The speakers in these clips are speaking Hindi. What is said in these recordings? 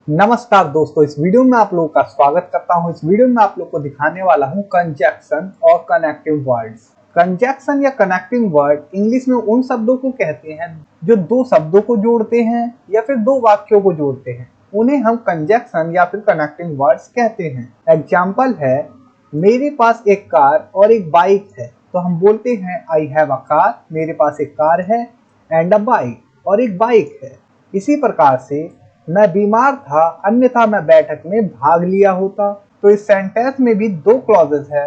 नमस्कार दोस्तों, इस वीडियो में आप लोगों का स्वागत करता हूं। इस वीडियो में आप लोग को दिखाने वाला हूं कंजक्शन और कनेक्टिंग वर्ड्स। कंजक्शन या कनेक्टिंग वर्ड इंग्लिश में उन शब्दों को कहते हैं जो दो शब्दों को जोड़ते हैं या फिर दो वाक्यों को जोड़ते हैं। उन्हें हम कंजक्शन या फिर कनेक्टिंग वर्ड्स कहते हैं। एग्जाम्पल है, मेरे पास एक कार और एक बाइक है, तो हम बोलते हैं आई हैव अ कार, मेरे पास एक कार है, एंड अ बाइक, और एक बाइक है। इसी प्रकार से मैं बीमार था, अन्यथा मैं बैठक में भाग लिया होता। तो इस सेंटेंस में भी दो क्लॉजेस है।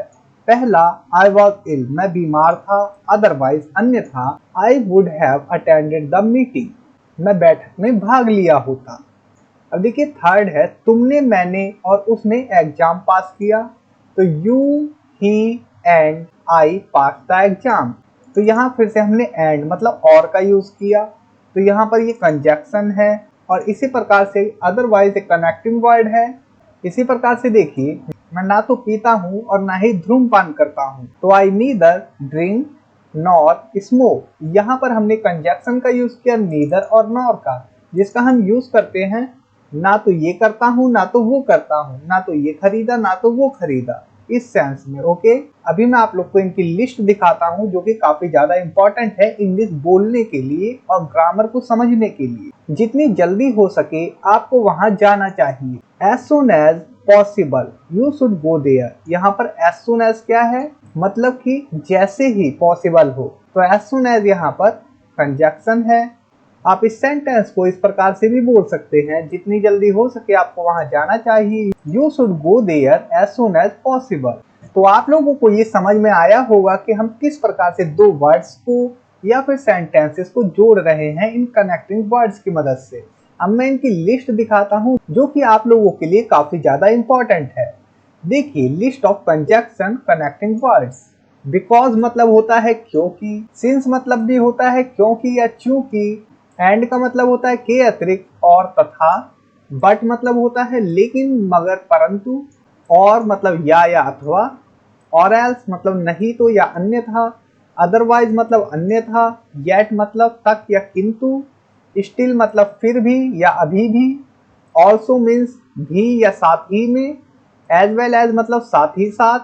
पहला, आई वॉज इल, मैं बीमार था, अदरवाइज अन्यथा I would have attended the meeting, मैं बैठक में भाग लिया होता। अब देखिए थर्ड है, तुमने, मैंने और उसने एग्जाम पास किया। तो you, he and I pass the exam. तो यहाँ फिर से हमने एंड मतलब और का यूज किया, तो यहाँ पर ये कंजक्शन है। और इसी प्रकार से अदरवाइज एक कनेक्टिंग वर्ड है। इसी प्रकार से देखिए, मैं ना तो पीता हूँ और ना ही धूम्रपान करता हूँ, तो आई नीदर ड्रिंक नॉर स्मोक। यहाँ पर हमने कंजक्शन का यूज किया नीदर और नॉर का, जिसका हम यूज करते हैं ना तो ये करता हूँ ना तो वो करता हूँ, ना तो ये खरीदा ना तो वो खरीदा, इस सेंस में। ओके, अभी मैं आप लोग को इनकी लिस्ट दिखाता हूँ जो कि काफी ज्यादा इंपॉर्टेंट है इंग्लिश बोलने के लिए और ग्रामर को समझने के लिए। जितनी जल्दी हो सके आपको वहां जाना चाहिए। As soon as possible you should go there. यहाँ पर एज सुन एज क्या है, मतलब कि जैसे ही पॉसिबल हो, तो एज सुन एज यहाँ पर कंजक्शन है। आप इस सेंटेंस को इस प्रकार से भी बोल सकते हैं, जितनी जल्दी हो सके आपको वहां जाना चाहिए, you should go there as soon as possible. तो आप लोगों को ये समझ में आया होगा कि हम किस प्रकार से दो वर्ड्स को या फिर सेंटेंसेस को जोड़ रहे हैं इन कनेक्टिंग वर्ड्स की मदद से। अब मैं इनकी लिस्ट दिखाता हूँ जो कि आप लोगों के लिए काफी ज्यादा इंपॉर्टेंट है। देखिए, list of conjunction connecting words. Because मतलब होता है क्योंकि, सिंस मतलब भी होता है क्योंकि या चूंकि, एंड का मतलब होता है के अतिरिक्त और तथा, बट मतलब होता है लेकिन मगर परंतु, और मतलब या अथवा, और एल्स मतलब नहीं तो या अन्यथा, अदरवाइज मतलब अन्यथा, येट मतलब तक या किंतु, स्टिल मतलब फिर भी या अभी भी, ऑल्सो मीन्स भी या साथ ही में, एज वेल एज मतलब साथ ही साथ,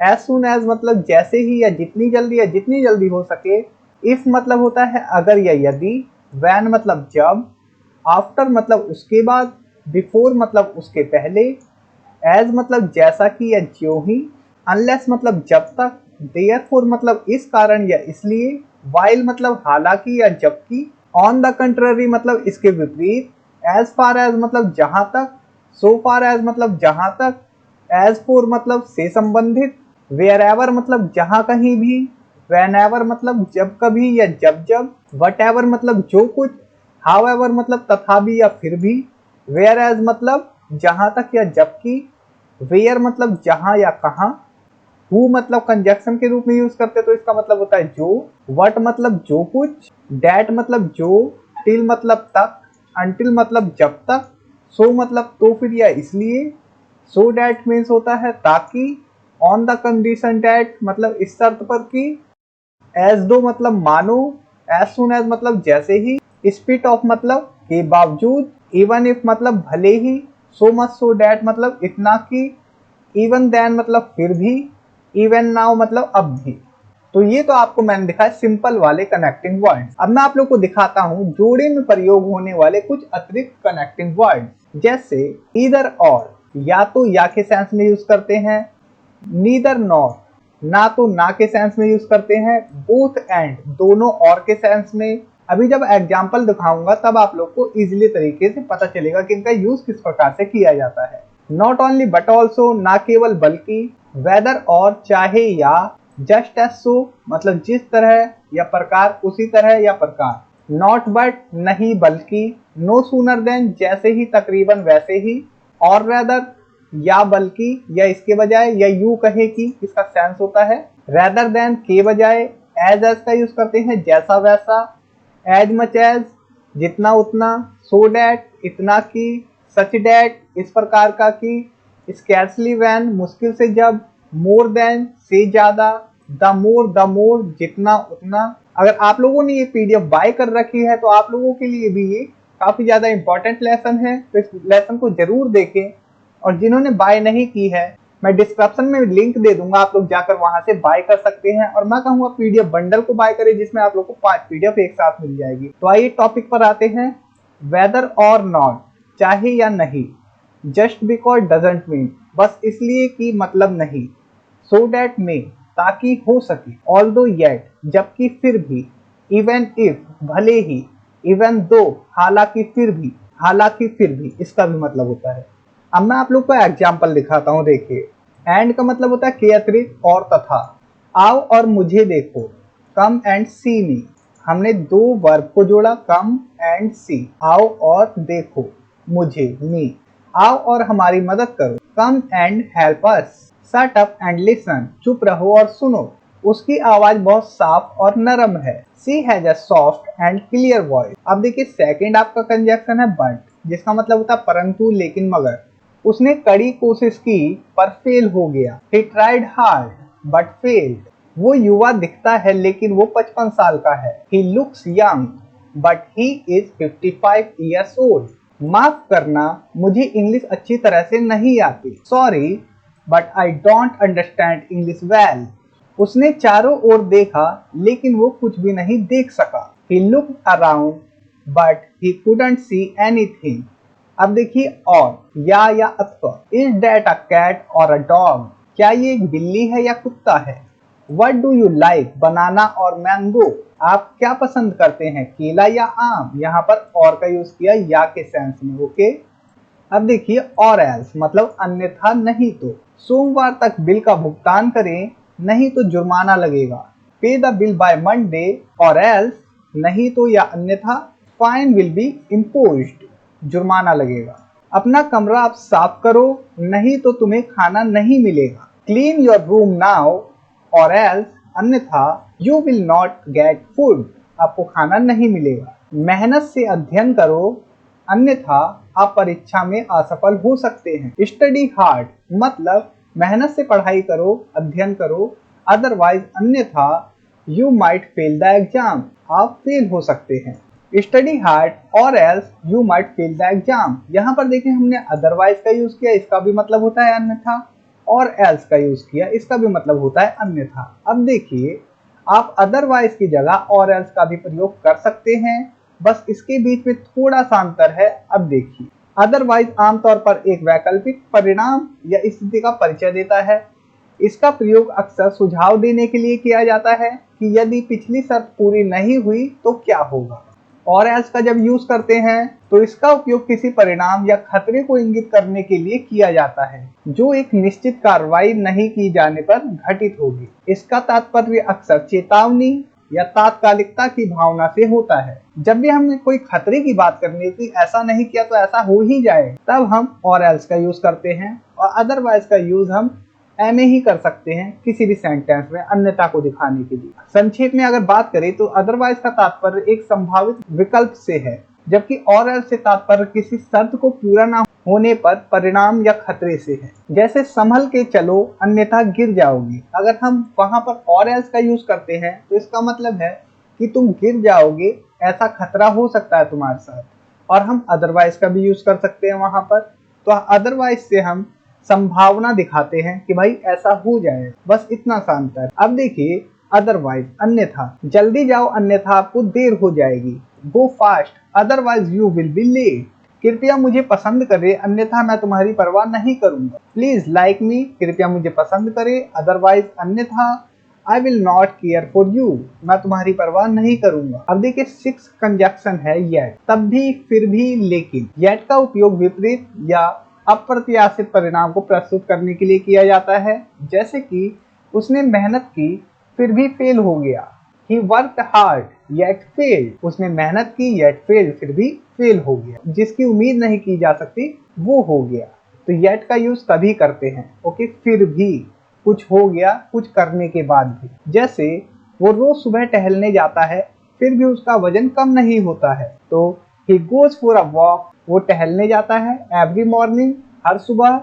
एज सुन एज मतलब जैसे ही या जितनी जल्दी हो सके, इफ मतलब होता है अगर या यदि, वैन मतलब जब, आफ्टर मतलब उसके बाद, बिफोर मतलब उसके पहले, एज मतलब जैसा कि या ज्यों ही, अनलेस मतलब जब तक, देयरफॉर मतलब इस कारण या इसलिए, वाइल मतलब हालांकि या जबकि, ऑन द कंट्ररी मतलब इसके विपरीत, एज फार एज मतलब जहां तक, सो फार एज मतलब जहां तक, एज फोर मतलब से संबंधित, वेयर एवर मतलब जहां कहीं भी, वेन एवर मतलब जब कभी या जब जब, वट एवर मतलब जो कुछ, हाउ एवर मतलब तथा भी या फिर भी, वेयर एज मतलब जहां तक या जबकि, वेयर मतलब जहां या कहां, हु मतलब कंजक्शन के रूप में यूज करते तो इसका मतलब होता है जो, वट मतलब जो कुछ, डैट मतलब जो, टिल मतलब तक, अनटिल मतलब जब तक, सो मतलब तो फिर या इसलिए, सो डैट मीन्स होता है ताकि, ऑन द कंडीशन डैट मतलब इस शर्त पर कि, एज दो मतलब मानो, एज सुन एज मतलब जैसे ही, स्पिट ऑफ मतलब के बावजूद, इवन इफ मतलब भले ही, सो मच सो डैट मतलब इतना कि, इवन देन मतलब फिर भी, इवन नाउ मतलब अब भी। तो ये तो आपको मैंने दिखाया सिंपल वाले कनेक्टिंग वर्ड्स। अब मैं आप लोग को दिखाता हूँ जोड़े में प्रयोग होने वाले कुछ अतिरिक्त कनेक्टिंग वर्ड्स, जैसे ईदर और, या तो या के सेंस में यूज करते हैं, नीदर नॉर, ना तो ना के सेंस में यूज करते हैं, बोथ एंड दोनों और के सेंस में। अभी जब एग्जाम्पल दिखाऊंगा तब आप लोग को इजिली तरीके से पता चलेगा कि इनका यूज किस प्रकार से किया जाता है। नॉट ओनली बट ऑल्सो, ना केवल बल्कि, वेदर और चाहे या, जस्ट एज सो मतलब जिस तरह या प्रकार उसी तरह या प्रकार, नॉट बट नहीं बल्कि, नो सूनर देन जैसे ही तकरीबन वैसे ही, और रेदर या बल्कि या इसके बजाय, या यू कहे कि इसका सेंस होता है, रेदर देन के बजाय, एज का यूज करते हैं जैसा वैसा, एज मच एज जितना उतना, सो डैट इतना की, सच डैट इस प्रकार का की, स्कैर्सली वैन मुश्किल से जब, मोर देन से ज्यादा, द मोर जितना उतना। अगर आप लोगों ने ये पीडीएफ बाय कर रखी है तो आप लोगों के लिए भी ये काफी ज्यादा इंपॉर्टेंट लेसन है, तो इस लेसन को जरूर देखें। और जिन्होंने बाय नहीं की है, मैं डिस्क्रिप्शन में लिंक दे दूंगा, आप लोग जाकर वहां से बाय कर सकते हैं। और मैं कहूंगा पीडीएफ बंडल को बाय करें, जिसमें आप लोग को 5 पीडीएफ एक साथ मिल जाएगी। तो आइए टॉपिक पर आते हैं। वेदर और नॉट, चाहे या नहीं। जस्ट बिकॉज डजंट मीन, बस इसलिए कि मतलब नहीं। सो डैट में, ताकि हो सके। ऑल्दो येट, जबकि फिर भी। इवन इफ, भले ही। इवन दो, हालांकि फिर भी। हालांकि फिर भी, इसका भी मतलब होता है। अब मैं आप लोग को एग्जाम्पल दिखाता हूँ, देखिए। एंड का मतलब होता है के अतिरिक्त और तथा। आओ और मुझे देखो, कम एंड सी मी। हमने दो वर्ब को जोड़ा, कम एंड सी। आओ और देखो, मुझे, मी। आओ और हमारी मदद करो, come and help us. Shut up and listen, चुप रहो और सुनो। उसकी आवाज बहुत साफ और नरम है। She has a soft and clear voice. अब देखिए, सेकंड आपका कंजक्शन है बट, जिसका मतलब होता है परंतु, लेकिन, मगर। उसने कड़ी कोशिश की पर फेल हो गया। He tried hard but failed. वो युवा दिखता है लेकिन वो 55 साल का है। He looks young but he is 55 years old. माफ करना, मुझे इंग्लिश अच्छी तरह से नहीं आती। Sorry but I don't understand English well. उसने चारों ओर देखा लेकिन वो कुछ भी नहीं देख सका। He looked around but he couldn't see anything. अब देखिए, और या अथवा। इज डैट अ कैट और अ डॉग, क्या ये एक बिल्ली है या कुत्ता है। वट डू यू लाइक, बनाना और मैंगो, आप क्या पसंद करते हैं, केला या आम। यहाँ पर और का यूज किया या के सेंस में, ओके। अब देखिए, और एल्स मतलब अन्यथा, नहीं तो। सोमवार तक बिल का भुगतान करें, नहीं तो जुर्माना लगेगा। पे द बिल बाय मंडे और एल्स, नहीं तो या अन्यथा, फाइन विल बी इम्पोज्ड, जुर्माना लगेगा। अपना कमरा आप साफ करो, नहीं तो तुम्हें खाना नहीं मिलेगा। क्लीन योर रूम नाउ और एल्स, अन्यथा you will not get food, आपको खाना नहीं मिलेगा। मेहनत से अध्ययन करो, अन्यथा आप परीक्षा में असफल हो सकते हैं। स्टडी हार्ड मतलब मेहनत से पढ़ाई करो, अध्ययन करो, अदरवाइज अन्यथा you might fail the exam, आप फेल हो सकते हैं। स्टडी हार्ड और else you might fail the exam. यहाँ पर देखिए, हमने अदरवाइज का यूज किया, इसका भी मतलब होता है अन्यथा। और एल्स का यूज किया, इसका भी मतलब होता है अन्यथा। अब देखिए, आप अदरवाइज की जगह और एल्स का भी प्रयोग कर सकते हैं, बस इसके बीच में थोड़ा सा अंतर है। अब देखिए, अदरवाइज आमतौर पर एक वैकल्पिक परिणाम या स्थिति का परिचय देता है। इसका प्रयोग अक्सर सुझाव देने के लिए किया जाता है कि यदि पिछली शर्त पूरी नहीं हुई तो क्या होगा। और एल्स का जब यूज करते हैं तो इसका उपयोग किसी परिणाम या खतरे को इंगित करने के लिए किया जाता है जो एक निश्चित कार्रवाई नहीं की जाने पर घटित होगी। इसका तात्पर्य अक्सर चेतावनी या तात्कालिकता की भावना से होता है। जब भी हमें कोई खतरे की बात करनी है कि ऐसा नहीं किया तो ऐसा हो ही जाए, तब हम और एल्स का यूज करते हैं। और अदरवाइज का यूज हम एम ही कर सकते हैं किसी भी सेंटेंस में अन्यथा को दिखाने के लिए। संक्षेप में अगर बात करें तो अदरवाइज का तात्पर्य एक संभावित विकल्प से है, जबकि और एल्स से तात्पर्य किसी शर्त को पूरा न होने पर परिणाम या खतरे से है। जैसे संभल के चलो अन्यथा गिर जाओगे, अगर हम वहां पर और एल्स का यूज करते हैं तो इसका मतलब है कि तुम गिर जाओगे, ऐसा खतरा हो सकता है तुम्हारे साथ। और हम अदरवाइज का भी यूज कर सकते हैं वहां पर। तो अदरवाइज से हम संभावना दिखाते हैं कि भाई ऐसा हो जाए, बस इतना सा अंतर। अब देखिए, अदरवाइज अन्यथा, जल्दी जाओ अन्यथा आपको देर हो जाएगी। Go fast otherwise you will be late. कृपया मुझे पसंद करे, अन्यथा मैं तुम्हारी परवाह नहीं करूंगा। प्लीज लाइक मी, कृपया मुझे पसंद करे, अदरवाइज अन्यथा आई will not care for you, मैं तुम्हारी परवाह नहीं करूंगा। अब देखिए, 6 कंजक्शन है येट, तब भी, फिर भी, लेकिन। येट का उपयोग विपरीत या अप्रत्याशित परिणाम को प्रस्तुत करने के लिए किया जाता है, जैसे कि उसने मेहनत की फिर भी फेल हो गया। He worked hard yet failed. उसने मेहनत की yet failed, फिर भी फेल हो गया। जिसकी उम्मीद नहीं की जा सकती वो हो गया। तो yet का यूज तभी करते हैं, ओके। फिर भी, कुछ हो गया, कुछ करने के बाद भी। जैसे वो रोज सुबह टहलने जाता है फिर भी उसका वजन कम नहीं होता है, तो he goes for a walk, वो टहलने जाता है एवरी मॉर्निंग, हर सुबह।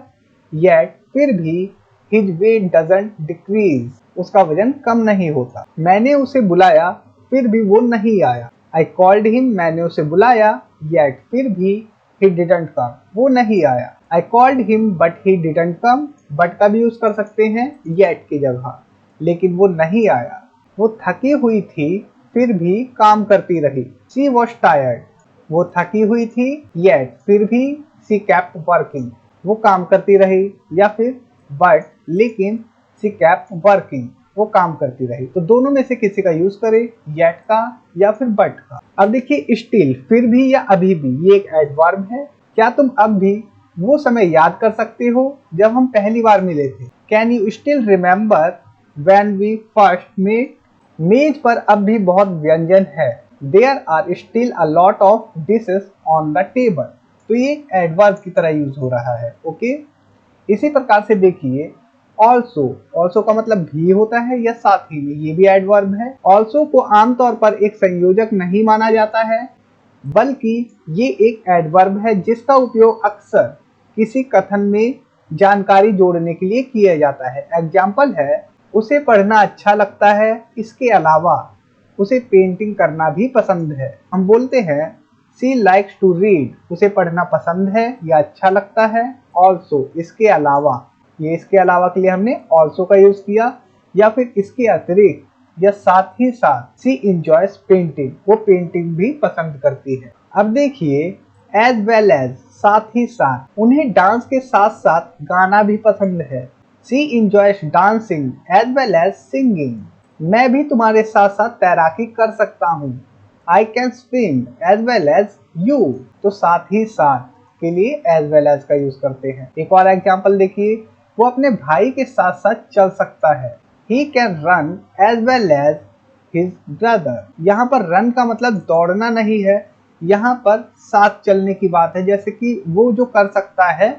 yet फिर भी his weight doesn't decrease, उसका वजन कम नहीं होता। मैंने उसे बुलाया फिर भी वो नहीं आया। I called him, मैंने उसे बुलाया येट, फिर भी he didn't come, वो नहीं आया। I called him but he didn't come, but का भी यूज कर सकते हैं येट की जगह, लेकिन वो नहीं आया। वो थकी हुई थी फिर भी काम करती रही। She was tired, वो थकी हुई थी येट फिर भी she kept working, वो काम करती रही। या फिर but लेकिन she kept working, वो काम करती रही। तो दोनों में से किसी का यूज करें, येट का या फिर बट का। अब देखिए स्टिल, फिर भी या अभी भी, ये एक एडवर्ब है। क्या तुम अब भी वो समय याद कर सकते हो जब हम पहली बार मिले थे? Can you still remember when we first met? मेज पर अब भी बहुत व्यंजन है। There are still a lot of dishes on the table. तो ये एक एडवर्ब की तरह यूज हो रहा है। ओके, इसी प्रकार से देखिए ऑल्सो, ऑल्सो का मतलब भी होता है या साथ ही में, ये भी एडवर्ब है। ऑल्सो को आमतौर पर एक संयोजक नहीं माना जाता है, बल्कि ये एक एडवर्ब है जिसका उपयोग अक्सर किसी कथन में जानकारी जोड़ने के लिए किया जाता है। एग्जाम्पल है, उसे पढ़ना अच्छा लगता है, इसके अलावा उसे पेंटिंग करना भी पसंद है। हम बोलते हैं शी लाइक्स टू रीड, उसे पढ़ना पसंद है या अच्छा लगता है। ऑल्सो, इसके अलावा, ये इसके अलावा के लिए हमने ऑल्सो का यूज किया। या फिर इसके अतिरिक्त या साथ ही साथ शी इंजॉयज पेंटिंग, वो पेंटिंग भी पसंद करती है। अब देखिए एज वेल एज, साथ ही साथ, उन्हें डांस के साथ साथ गाना भी पसंद है। She enjoys dancing as well as singing, मैं भी तुम्हारे साथ साथ तैराकी कर सकता हूँ। I can swim as well as you, तो साथ ही साथ के लिए एज वेल एज का यूज करते हैं। एक और एग्जांपल देखिए, वो अपने भाई के साथ साथ चल सकता है। He can run as well as his brother. यहाँ पर रन का मतलब दौड़ना नहीं है, यहाँ पर साथ चलने की बात है। जैसे कि वो जो कर सकता है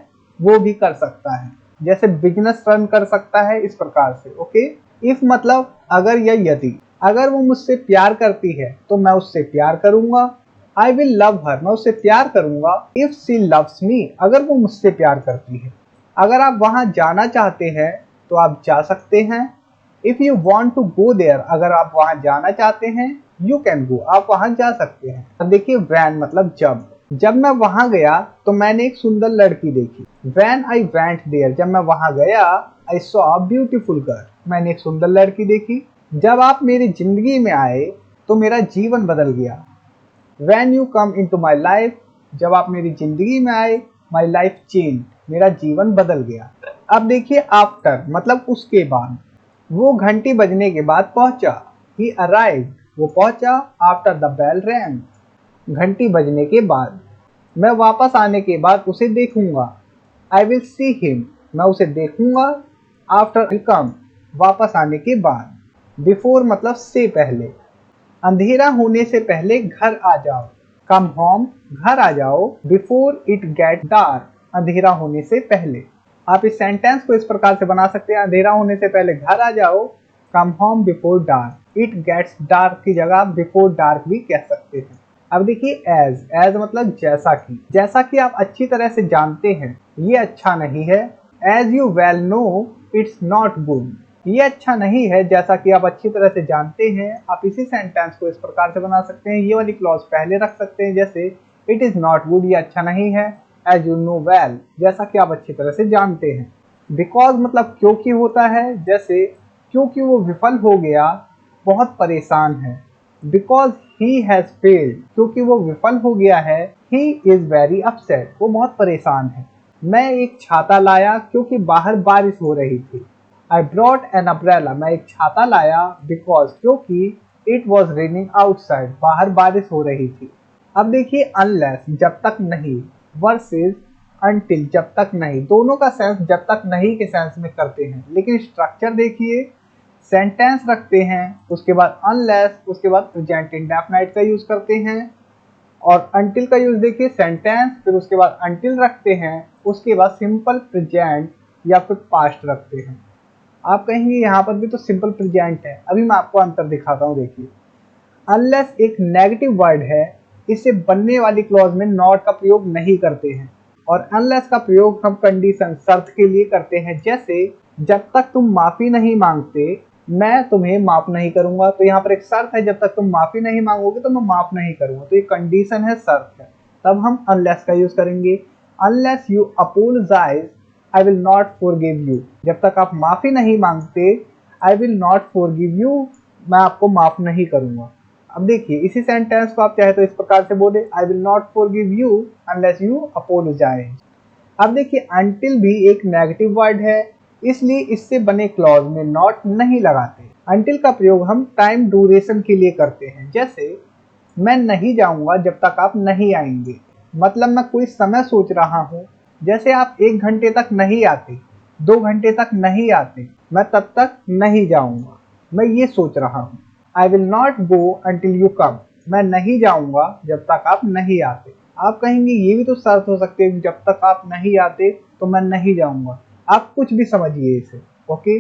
वो भी कर सकता है, जैसे बिजनेस रन कर सकता है, इस प्रकार से। ओके, इफ मतलब अगर या यदि, अगर वो मुझसे प्यार करती है तो मैं उससे प्यार करूंगा। आई विल लव हर, मैं उससे प्यार करूंगा। इफ शी लव्स मी, अगर वो मुझसे प्यार करती है। अगर आप वहां जाना चाहते हैं तो आप जा सकते हैं। If you want to go there, अगर आप वहां जाना चाहते हैं, यू कैन गो, आप वहां जा सकते हैं। अब देखिए वैन मतलब जब, जब मैं वहां गया तो मैंने एक सुंदर लड़की देखी। वैन आई वेंट देयर, जब मैं वहां गया, I saw a beautiful girl, मैंने एक सुंदर लड़की देखी। जब आप मेरी जिंदगी में आए तो मेरा जीवन बदल गया। When you come into my life, जब आप मेरी जिंदगी में आए, my life changed, मेरा जीवन बदल गया। अब देखिए आफ्टर मतलब उसके बाद, वो घंटी बजने के बाद पहुंचा। He arrived, वो पहुंचा। After the bell rang, घंटी बजने के बाद। मैं वापस आने के बाद उसे देखूंगा। I will see him, मैं उसे देखूंगा। After I come, वापस आने के बाद। Before मतलब से पहले, अंधेरा होने से पहले घर आ जाओ। कम होम, घर आ जाओ। बिफोर इट गेट डार्क, अंधेरा होने से पहले। आप इस सेंटेंस को इस प्रकार से बना सकते हैं, अंधेरा होने से पहले घर आ जाओ। Come home before dark. It gets dark की जगह आप बिफोर डार्क भी कह सकते हैं। अब देखिए एज, एज मतलब जैसा कि, जैसा कि आप अच्छी तरह से जानते हैं ये अच्छा नहीं है। As you well know it's not good, ये अच्छा नहीं है, जैसा कि आप अच्छी तरह से जानते हैं। आप इसी सेंटेंस को इस प्रकार से बना सकते हैं, ये वाली क्लॉज पहले रख सकते हैं, जैसे इट इज नॉट गुड, ये अच्छा नहीं है। एज यू नो वेल, जैसा कि आप अच्छी तरह से जानते हैं। बिकॉज मतलब क्योंकि होता है, जैसे क्योंकि वो विफल हो गया, बहुत परेशान है। बिकॉज ही हैज फेल्ड, क्योंकि वो विफल हो गया है। ही इज वेरी अपसेट, वो बहुत परेशान है। मैं एक छाता लाया क्योंकि बाहर बारिश हो रही थी। I brought an umbrella, मैं एक छाता लाया। Because, क्योंकि it was raining outside, बाहर बारिश हो रही थी। अब देखिए unless जब तक नहीं versus until जब तक नहीं, दोनों का सेंस जब तक नहीं के सेंस में करते हैं, लेकिन स्ट्रक्चर देखिए, सेंटेंस रखते हैं, उसके बाद unless, उसके बाद प्रेजेंट इंडेफिनाइट का यूज करते हैं, और until का यूज देखिए, सेंटेंस फिर उसके बाद until रखते हैं, उसके बाद सिंपल प्रेजेंट या फिर पास्ट रखते हैं। आप कहेंगे यहाँ पर भी तो सिंपल प्रेजेंट है, अभी मैं आपको अंतर दिखाता हूँ। देखिए अनलेस एक नेगेटिव वर्ड है, इससे बनने वाली क्लॉज में नॉट का प्रयोग नहीं करते हैं, और अनलेस का प्रयोग हम कंडीशन शर्त के लिए करते हैं। जैसे जब तक तुम माफी नहीं मांगते मैं तुम्हें माफ नहीं करूंगा, तो यहाँ पर एक शर्त है, जब तक तुम माफी नहीं मांगोगे तो मैं माफ नहीं करूंगा, तो ये कंडीशन है, शर्त है। तब हम अनलेस का यूज करेंगे। Unless you apologise I will not forgive you. जब तक आप माफी नहीं मांगते, I will not forgive you, मैं आपको माफ नहीं करूंगा। अब देखिए इसी सेंटेंस को आप चाहे तो इस प्रकार से बोले, I will not forgive you unless you apologise. अब देखिए अनटिल भी एक नेगेटिव वर्ड है, इसलिए इससे बने क्लॉज में नॉट नहीं लगाते। अनटिल का प्रयोग हम टाइम ड्यूरेशन के लिए करते हैं, जैसे मैं नहीं जाऊंगा जब तक आप नहीं आएंगे। मतलब मैं कोई समय सोच रहा हूँ, जैसे आप 1 घंटे तक नहीं आते, 2 घंटे तक नहीं आते, मैं तब तक नहीं जाऊंगा, मैं ये सोच रहा हूँ। आई will not go until you come, मैं नहीं जाऊंगा जब तक आप नहीं आते। आप कहेंगे ये भी तो शर्त हो सकती है, जब तक आप नहीं आते तो मैं नहीं जाऊंगा। आप कुछ भी समझिए इसे, ओके।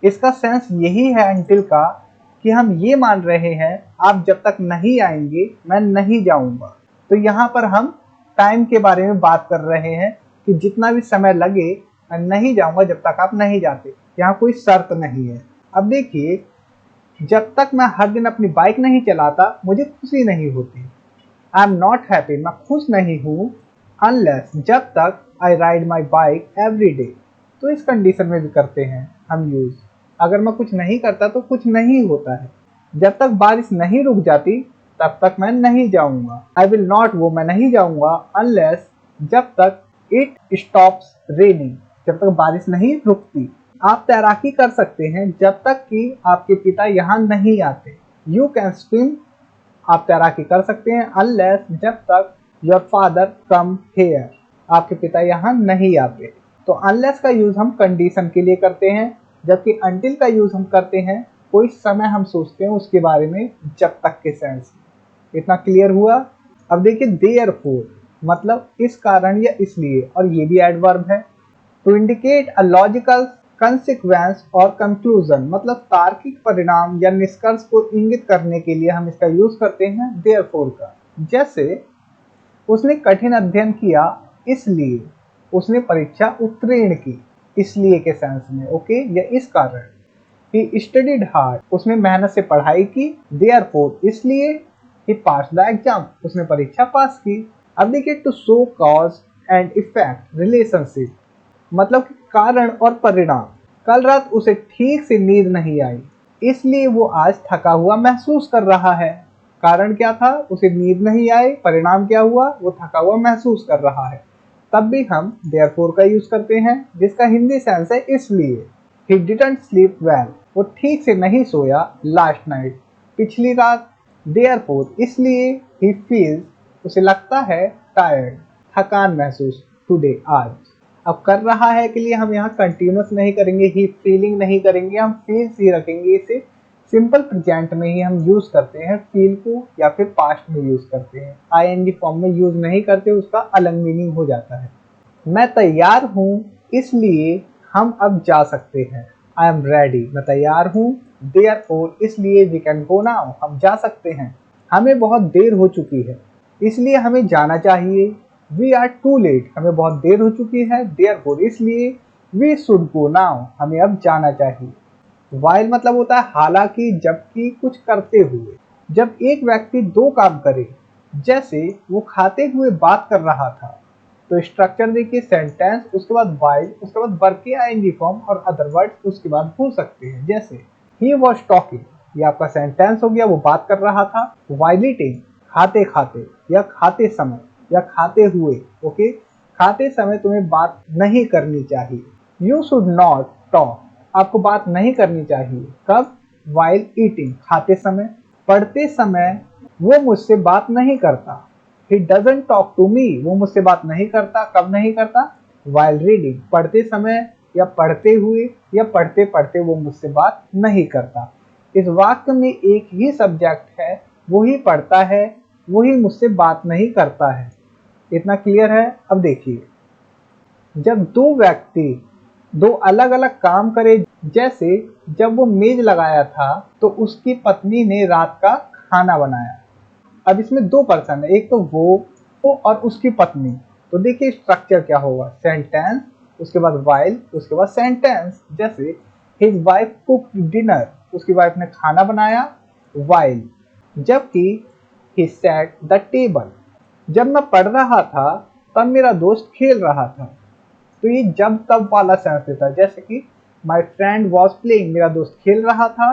इसका सेंस यही है अंटिल का, कि हम ये मान रहे हैं आप जब तक नहीं आएंगे मैं नहीं जाऊंगा। तो यहाँ पर हम टाइम के बारे में बात कर रहे हैं कि जितना भी समय लगे मैं नहीं जाऊंगा जब तक आप नहीं जाते। यहाँ कोई शर्त नहीं है। अब देखिए, जब तक मैं हर दिन अपनी बाइक नहीं चलाता मुझे खुशी नहीं होती। आई एम नॉट हैप्पी, मैं खुश नहीं हूँ। अनलेस, जब तक I ride my bike every day. तो इस कंडीशन में भी करते हैं हम यूज। अगर मैं कुछ नहीं करता तो कुछ नहीं होता है। जब तक बारिश नहीं रुक जाती तब तक मैं नहीं जाऊंगा। आई विल नॉट वो, मैं नहीं जाऊंगा। अनलेस, जब तक इट स्टॉप्स रेनिंग, जब तक बारिश नहीं रुकती। आप तैराकी कर सकते हैं जब तक कि आपके पिता यहाँ नहीं आते। यू कैन स्विम, आप तैराकी कर सकते हैं। अनलेस, जब तक योर फादर कम हेयर, आपके पिता यहाँ नहीं आते। तो अनलेस का यूज हम कंडीशन के लिए करते हैं, जबकि अनटिल का यूज हम करते हैं कोई समय हम सोचते हैं उसके बारे में, जब तक के सेंस में। इतना क्लियर हुआ। अब देखिए देयरफॉर, मतलब इस कारण या इसलिए, और ये भी एडवर्ब है। To indicate a logical consequence और कंक्लूजन, मतलब तार्किक परिणाम या निष्कर्ष को इंगित करने के लिए हम इसका यूज करते हैं देयरफॉर का। जैसे उसने कठिन अध्ययन किया इसलिए उसने परीक्षा उत्तीर्ण की, इसलिए के सेंस में, ओके, या इस कारण। ही स्टडीड हार्ड, उसने मेहनत से पढ़ाई की। देयरफॉर, इसलिए। ही पास्ड द एग्जाम, उसने परीक्षा पास की। अब देखिए to show cause and effect relationship, मतलब कि कारण और परिणाम। कल रात उसे ठीक से नींद नहीं आई, इसलिए वो आज थका हुआ महसूस कर रहा है। कारण क्या था? उसे नींद नहीं आई। परिणाम क्या हुआ? वो थका हुआ महसूस कर रहा है। तब भी हम देयरफॉर का यूज करते हैं, जिसका हिंदी सेंस है इसलिए। ही डिडंट स्लीप वेल, वो ठीक से नहीं सोया लास्ट नाइट, पिछली रात। देयरफॉर, इसलिए। ही फील्स, उसे लगता है टायर्ड, थकान महसूस, टुडे, आज। अब कर रहा है के लिए हम यहाँ कंटिन्यूस नहीं करेंगे, ही फीलिंग नहीं करेंगे, हम फील्स ही रखेंगे। इसे सिंपल प्रेजेंट में ही हम यूज करते हैं फील को, या फिर पास्ट में यूज करते हैं। आईएनजी फॉर्म में यूज नहीं करते, उसका अलग मीनिंग हो जाता है। मैं तैयार हूँ, इसलिए हम अब जा सकते हैं। आई एम रेडी, मैं तैयार हूँ। देयरफॉर, इसलिए वी कैन गो नाउ, हम जा सकते हैं। हमें बहुत देर हो चुकी है, इसलिए हमें जाना चाहिए। वी आर टू लेट, हमें बहुत देर हो चुकी है। देयरफॉर, इसलिए। वी शुड गो नाउ, हमें अब जाना चाहिए। वाइल मतलब होता है हालांकि, जबकि, कुछ करते हुए। जब एक व्यक्ति दो काम करे, जैसे वो खाते हुए बात कर रहा था, तो स्ट्रक्चर देखिए, सेंटेंस, उसके बाद वाइल, उसके बाद वर्ब की आईएनजी फॉर्म और अदर वर्ड्स उसके बाद हो सकते हैं। जैसे ही वॉज टॉकिंग, ये आपका सेंटेंस हो गया, वो बात कर रहा था। वाइल ईटिंग, खाते खाते, या खाते समय, या खाते हुए, ओके। खाते समय तुम्हें बात नहीं करनी चाहिए। यू शुड नॉट टॉक, आपको बात नहीं करनी चाहिए। कब? वाइल ईटिंग, खाते समय। पढ़ते समय वो मुझसे बात नहीं करता। He doesn't talk to me, वो मुझसे बात नहीं करता। कब नहीं करता? वाइल रीडिंग, पढ़ते समय, या पढ़ते हुए, या पढ़ते पढ़ते वो मुझसे बात नहीं करता। इस वाक्य में एक ही सब्जेक्ट है, वही पढ़ता है, वही मुझसे बात नहीं करता है। इतना क्लियर है? अब देखिए, जब दो व्यक्ति दो अलग अलग काम करे, जैसे जब वो मेज लगाया था तो उसकी पत्नी ने रात का खाना बनाया। अब इसमें दो पर्सन है, एक तो वो और उसकी पत्नी। तो देखिए स्ट्रक्चर क्या होगा, सेंटेंस, उसके बाद वाइल, उसके बाद सेंटेंस। जैसे हिज वाइफ कुक्ड डिनर, उसकी वाइफ ने खाना बनाया। वाइल, जबकि ही सेट द टेबल, जब मैं पढ़ रहा था तब मेरा दोस्त खेल रहा था। तो ये जब तब वाला सेंस देता है, जैसे कि माई फ्रेंड वॉज प्लेइंग, मेरा दोस्त खेल रहा था,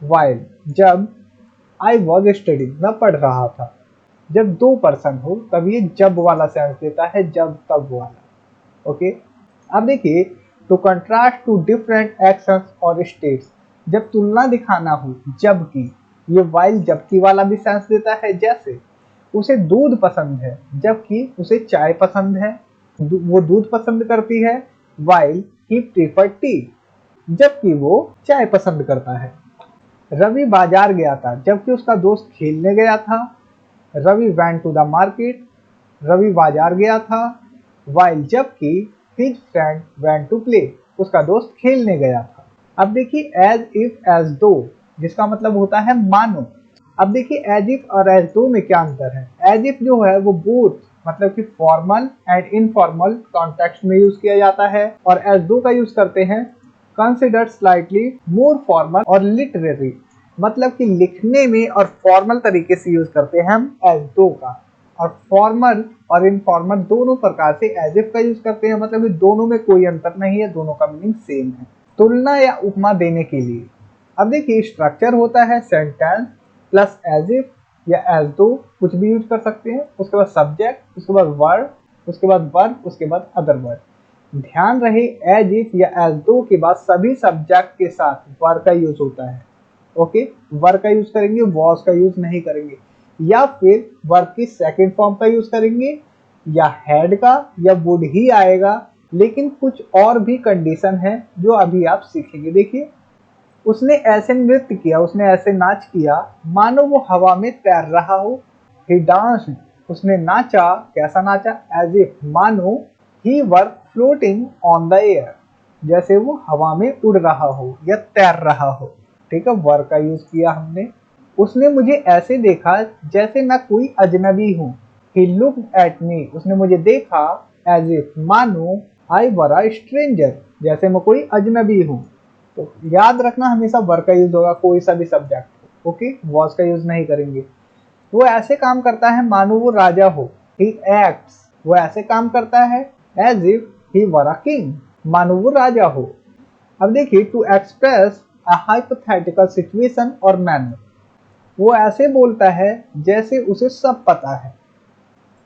वाइल जब आई वॉज स्टडिंग, मैं पढ़ रहा था। जब दो पर्सन हो तब ये जब वाला सेंस देता है, जब तब वाला। ओके, अब देखिए, to contrast two different actions और स्टेट्स, जब तुलना दिखाना हो जबकि, ये वाइल जबकि वाला भी सेंस देता है। जैसे उसे दूध पसंद है जबकि उसे चाय पसंद है, वो दूध पसंद करती है, वाइल ही प्रीफर टी, जबकि वो चाय पसंद करता है। रवि बाजार गया था जबकि उसका दोस्त खेलने गया था, Ravi went to the market, Ravi बाजार गया था, वाइल जबकि his friend went to play, उसका दोस्त खेलने गया था। अब देखिए एज इफ एज दो, जिसका मतलब होता है मानो। अब देखिए एज इफ और एज दो में क्या अंतर है। एज इफ जो है वो बोथ मतलब कि फॉर्मल एंड इनफॉर्मल कॉन्टेक्स्ट में यूज किया जाता है, और एज दो का यूज करते हैं कंसिडर्ड स्लाइटली मोर फॉर्मल और लिटरेरी, मतलब कि लिखने में और फॉर्मल तरीके से यूज करते हैं हम एज दो का। और फॉर्मल और इनफॉर्मल दोनों प्रकार से एज इफ का यूज करते हैं, मतलब कि दोनों में कोई अंतर नहीं है, दोनों का मीनिंग सेम है। तुलना या उपमा देने के लिए, अब देखिए स्ट्रक्चर होता है सेंटेंस प्लस एज इफ या एज दो, कुछ भी यूज कर सकते हैं। उसके बाद सब्जेक्ट, उसके बाद वर्ड, उसके बाद वर्ब, उसके बाद अदर वर्ड। ध्यान रहे एज इफ या एज दो के बाद सभी सब्जेक्ट के साथ वर्ब का यूज होता है। ओके, वर्ब का यूज करेंगे, वॉज का यूज नहीं करेंगे, या फिर वर्ब की सेकंड फॉर्म का यूज करेंगे, या हैड का, या वुड ही आएगा। लेकिन कुछ और भी कंडीशन है जो अभी आप सीखेंगे। देखिए, उसने ऐसे नृत्य किया, उसने ऐसे नाच किया मानो वो हवा में तैर रहा हो। ही डांस्ड, उसने नाचा, कैसा नाचा, एज इफ मानो ही वर फ्लोटिंग ऑन द एयर, जैसे वो हवा में उड़ रहा हो या तैर रहा हो। ठीक है, वर का यूज किया हमने। उसने मुझे ऐसे देखा जैसे मैं कोई अजनबी हूँ। ही लुक्ड एट मी, उसने मुझे देखा एज इफ मानो आई वर अ स्ट्रेंजर, जैसे मैं कोई अजनबी हूँ। तो याद रखना हमेशा वर का यूज होगा, कोई सा भी सब्जेक्ट। ओके, वॉज का यूज नहीं करेंगे। वो ऐसे काम करता है मानो वो राजा हो। ही एक्ट्स, वो ऐसे काम करता है as if he were a king, मानो वो राजा हो। अब देखिए, to express a hypothetical situation और मैनर, वो ऐसे बोलता है जैसे उसे सब पता है।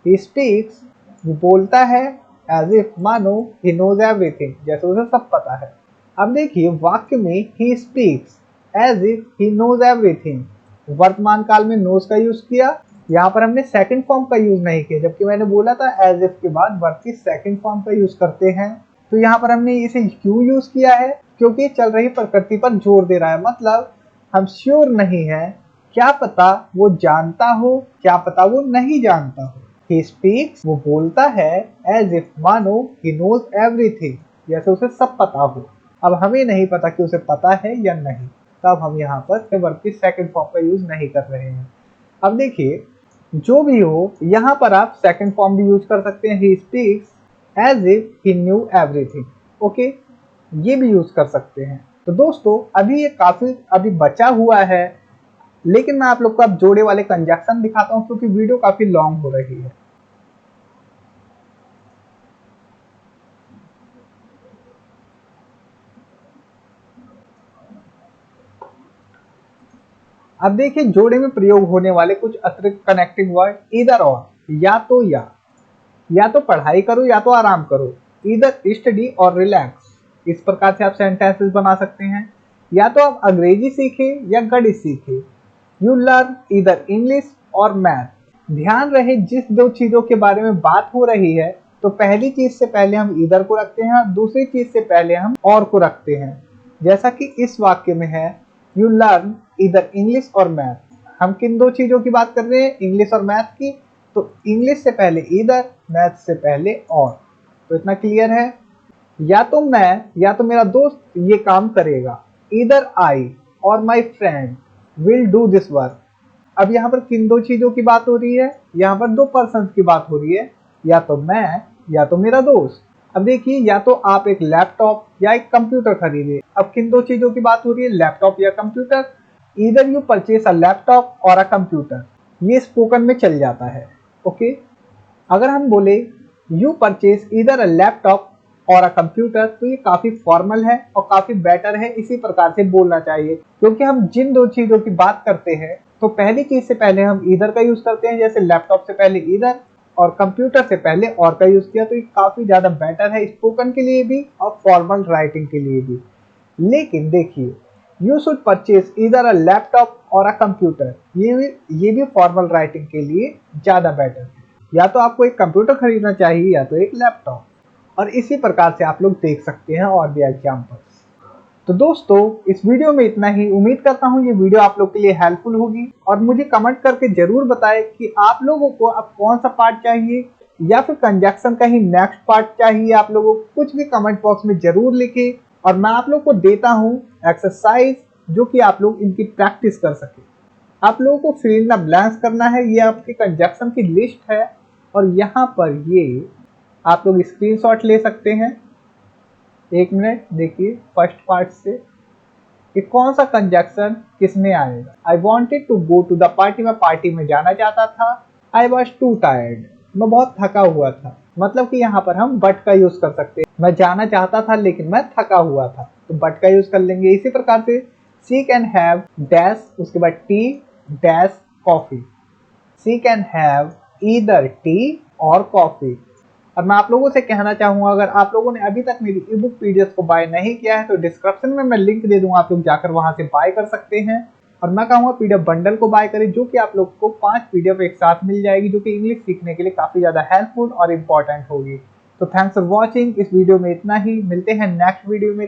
ही स्पीक्स, वो बोलता है एज इफ मानो ही नोज एवरीथिंग, जैसे उसे सब पता है। अब देखिए वाक्य में he speaks as if he knows everything, वर्तमान काल में नोज का यूज किया। यहाँ पर हमने सेकंड फॉर्म का यूज नहीं किया, जबकि मैंने बोला था एज इफ के बाद वर्ब की सेकंड फॉर्म का यूज करते हैं। तो यहाँ पर हमने इसे क्यों यूज किया है, क्योंकि चल रही प्रकृति पर जोर दे रहा है। मतलब हम श्योर नहीं है, क्या पता वो जानता हो, क्या पता वो नहीं जानता हो। ही स्पीक्स, वो बोलता है एज इफ मानो ही नोज एवरीथिंग, जैसे उसे सब पता हो। अब हमें नहीं पता कि उसे पता है या नहीं, तब हम यहाँ पर वर्ब की सेकंड फॉर्म का यूज नहीं कर रहे हैं। अब देखिए, जो भी हो, यहाँ पर आप सेकंड फॉर्म भी यूज कर सकते हैं। He speaks as if he knew everything. Okay, ये भी यूज कर सकते हैं। तो दोस्तों, अभी ये काफी अभी बचा हुआ है, लेकिन मैं आप लोग को अब जोड़े वाले कंजक्शन दिखाता हूँ, क्योंकि वीडियो काफी लॉन्ग हो रही है। अब देखिए, जोड़े में प्रयोग होने वाले कुछ अतिरिक्त कनेक्टिंग वर्ड, इधर और, या तो या तो पढ़ाई करो या तो आराम करो, इधर स्टडी और रिलैक्स। इस प्रकार से आप सेंटेंसेस बना सकते हैं। या तो आप अंग्रेजी सीखे या गणित सीखे, यू लर्न इधर इंग्लिश और मैथ। ध्यान रहे, जिस दो चीजों के बारे में बात हो रही है, तो पहली चीज से पहले हम इधर को रखते हैं और दूसरी चीज से पहले हम और को रखते हैं। जैसा कि इस वाक्य में है, यू लर्न इधर इंग्लिश और मैथ। हम किन दो चीजों की बात कर रहे हैं, इंग्लिश और मैथ की। तो इंग्लिश से पहले इधर, मैथ से पहले और। तो इतना क्लियर है। या तो मैं या तो मेरा दोस्त ये काम करेगा, इधर आई और my friend will do this work. अब यहाँ पर किन दो चीजों की बात हो रही है, यहाँ पर दो पर्सन की बात हो रही है, या तो मैं या तो मेरा दोस्त। अब देखिए, या तो आप एक लैपटॉप या एक कंप्यूटर खरीदे। अब किन दो चीजों की बात हो रही है, लैपटॉप या कंप्यूटर। इधर यू परचेस अ लैपटॉप और अ कंप्यूटर, ये स्पोकन में चल जाता है। ओके, अगर हम बोले you purchase either a laptop और अ कंप्यूटर, तो ये काफी फॉर्मल है और काफी बेटर है, इसी प्रकार से बोलना चाहिए। क्योंकि हम जिन दो चीजों की बात करते हैं तो पहली चीज से पहले हम ईदर का यूज करते हैं, जैसे लैपटॉप से पहले ईदर और कंप्यूटर से पहले और का यूज किया, तो ये काफी ज्यादा बेटर है स्पोकन के लिए भी और फॉर्मल राइटिंग के लिए भी। लेकिन देखिए, you should purchase either a laptop और अ कंप्यूटर, ये भी फॉर्मल राइटिंग के लिए ज्यादा बेटर है। या तो आपको एक कंप्यूटर खरीदना चाहिए या तो एक लैपटॉप, और इसी प्रकार से आप लोग देख सकते हैं और भी एग्जाम्पल्स। तो दोस्तों, इस वीडियो में इतना ही। उम्मीद करता हूँ ये वीडियो आप लोग के लिए हेल्पफुल होगी, और मुझे कमेंट करके जरूर बताएं कि आप लोगों को अब कौन सा पार्ट चाहिए, या फिर कंजक्शन का ही नेक्स्ट पार्ट चाहिए आप लोगों को। कुछ भी कमेंट बॉक्स में जरूर लिखें, और मैं आप लोग को देता हूँ एक्सरसाइज, जो कि आप लोग इनकी प्रैक्टिस कर सके। आप लोगों को फिल इन द ब्लैंक्स करना है, ये आपकी कंजक्शन की लिस्ट है, और यहाँ पर ये आप लोग स्क्रीनशॉट ले सकते हैं। एक मिनट देखिए, फर्स्ट पार्ट से कि कौन सा कंजक्शन किस में आएगा। I wanted to go to the party, मैं पार्टी में जाना चाहता था। आई वॉज टू टायर्ड, मैं बहुत थका हुआ था। मतलब कि यहाँ पर हम बट का यूज कर सकते हैं। मैं जाना चाहता था लेकिन मैं थका हुआ था, तो बट का यूज कर लेंगे। इसी प्रकार से सी कैन हैव डैश, उसके बाद tea dash coffee. She can have either tea or coffee. और मैं आप लोगों से कहना चाहूंगा, अगर आप लोगों ने अभी तक मेरी ई बुक पीडीएफ को बाय नहीं किया है तो डिस्क्रिप्शन में मैं लिंक दे दूंगा, आप लोग जाकर वहां से बाय कर सकते हैं। और मैं कहूंगा पीडीएफ बंडल को बाय करें, जो कि आप लोग को 5 पीडीएफ एक साथ मिल जाएगी, जो कि इंग्लिश सीखने के लिए काफी ज्यादा हेल्पफुल और इम्पोर्टेंट होगी। तो थैंक्स फॉर वॉचिंग। इस वीडियो में इतना ही, मिलते हैं नेक्स्ट वीडियो में।